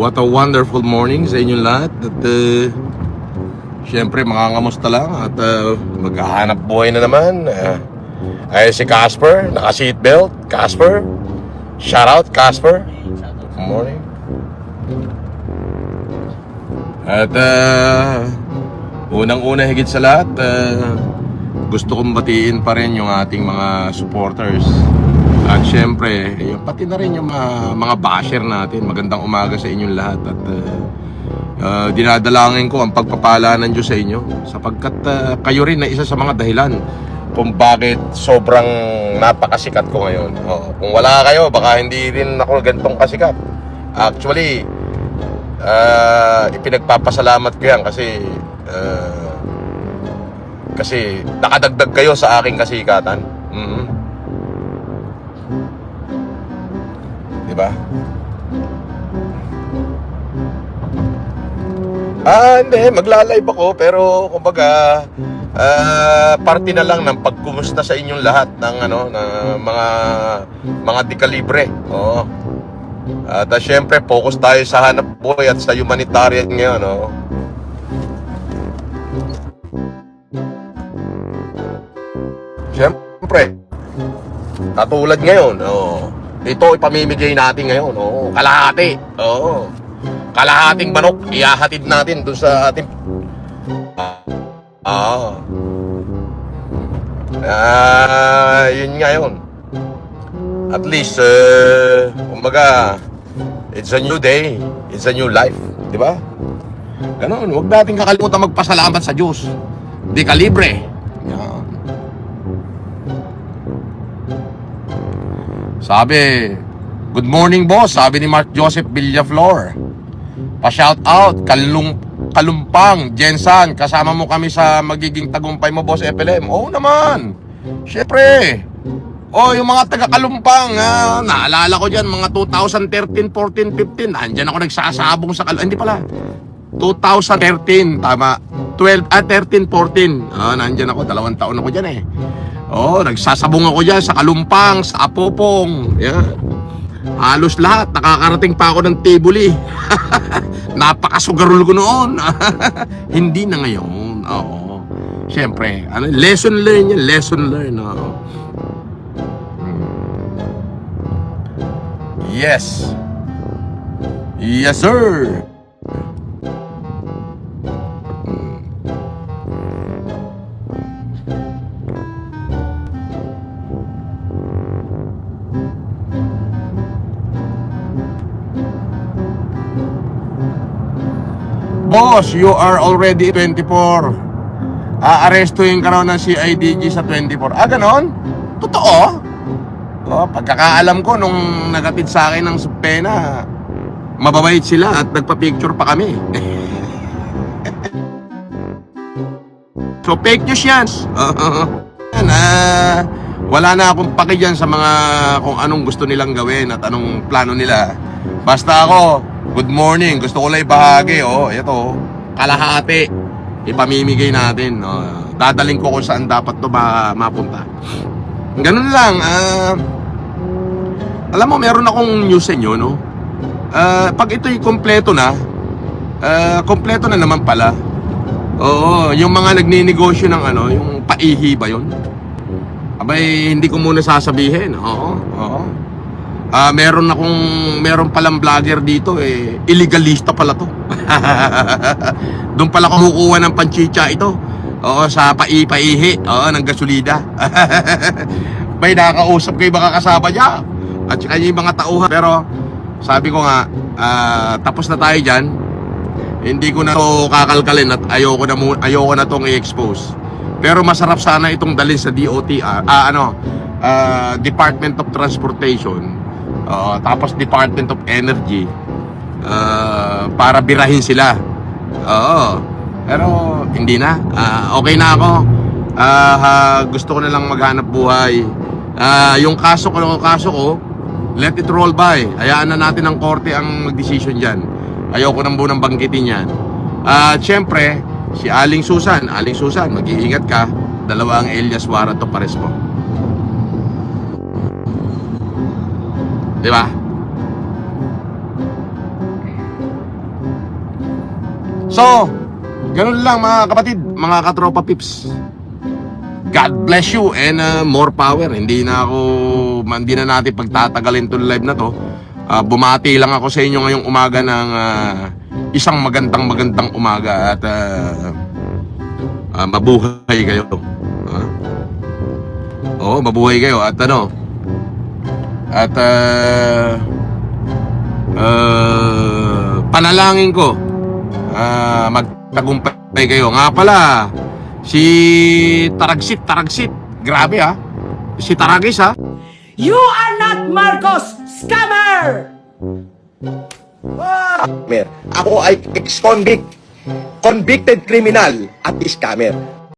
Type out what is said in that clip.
What a wonderful morning sa inyong lahat. At syempre mangangamusta lang at maghahanap buhay na naman. Ay si Casper, naka-seatbelt. Casper, shout out Casper. Good morning. At unang-una higit sa lahat, gusto kong batiin pa rin yung ating mga supporters. At syempre, pati na rin yung mga basher natin. Magandang umaga sa inyong lahat. At dinadalangin ko ang pagpapala ng Diyos sa inyo, sapagkat kayo rin na isa sa mga dahilan kung bakit sobrang napakasikat ko ngayon. Kung wala kayo, baka hindi rin ako ganitong kasikat. Actually, ipinagpapasalamat ko yan kasi nakadagdag kayo sa aking kasikatan. Diba? Hindi, magla-live ako, pero kumbaga parte na lang ng pagkumusta sa inyong lahat ng mga dekalibre. At syempre focus tayo sa hanap buhay at sa humanitarian ngayon, Siyempre, katulad ngayon, ito ipamimigay natin ngayon, kalahati. Kalahating manok ihahatid natin doon sa ating yun nga yun. At least kumbaga, it's a new day, it's a new life, di ba? Ganon, huwag natin kakalimutan magpasalamat sa Diyos. Dekalibre. Yan. Sabi, good morning boss, sabi ni Mark Joseph Villaflor. Pa-shout out, Kalumpang, Jensan, kasama mo kami sa magiging tagumpay mo, boss FLM. Oo naman, syempre. Yung mga taga-Kalumpang, naalala ko dyan, mga 2013, 14, 15, nandyan ako nagsasabong sa hindi pala, 2013, tama, 13, 14, nandyan ako, 2 taon ako dyan nagsasabong ako dyan sa Kalumpang, sa Apopong, yan. Halos lahat, nakakarating pa ako ng Tibuli. Napakasugarol ko noon. Hindi na ngayon. Siyempre, lesson learned yan, lesson learned. Yes. Yes, sir. Boss, you are already 24. Aarestuhin ka raw ng CIDG sa 24. Ganon? Totoo? Pagkakaalam ko nung nagatid sa akin ng pena, mababait sila at nagpa-picture pa kami. So fake news yan. Wala na akong paki dyan sa mga kung anong gusto nilang gawin at anong plano nila. Basta ako, good morning, gusto ko lang ibahagi. Ito, kalahati ipamimigay natin. Dadaling ko kung saan dapat to mapunta. Ganun lang. Alam mo, meron akong news sa inyo, no? Pag ito'y kompleto na naman pala. Yung mga nagninegosyo ng yung paihi ba yun? Abay, hindi ko muna sasabihin. Meron palang vlogger dito, illegalista pala to. Doon pala kumukuha ng panchicha ito. Sa paihi, ng gasolida. May nakakausap kayo baka kasama niya. At saka yung mga tauhan. Pero sabi ko nga, tapos na tayo dyan. Hindi ko na to kakalkalin at ayoko na tong i-expose. Pero masarap sana itong dalhin sa DOTR, Department of Transportation, tapos Department of Energy, para birahin sila. Pero hindi na. Okay na ako. Gusto ko na lang maghanap buhay. Yung kaso ko, let it roll by. Hayaan na natin ang korte ang mag-decision dyan. Ayoko nang bunang banggitin yan. Siyempre, si Aling Susan, mag-iingat ka. 2 ang alias warrant of arrest mo. Di ba? So, ganun lang mga kapatid, mga katropa pips. God bless you and more power. Hindi na natin pagtatagalin itong live na to. Bumati lang ako sa inyo ngayong umaga ng isang magandang umaga at mabuhay kayo. Oo, mabuhay kayo at panalangin ko magtagumpay kayo. Nga pala, si Taragsit, grabe ha. Si Taragis ha. You are not Marcos Scammer! Scammer. Ako ay ex-convict, convicted criminal at scammer.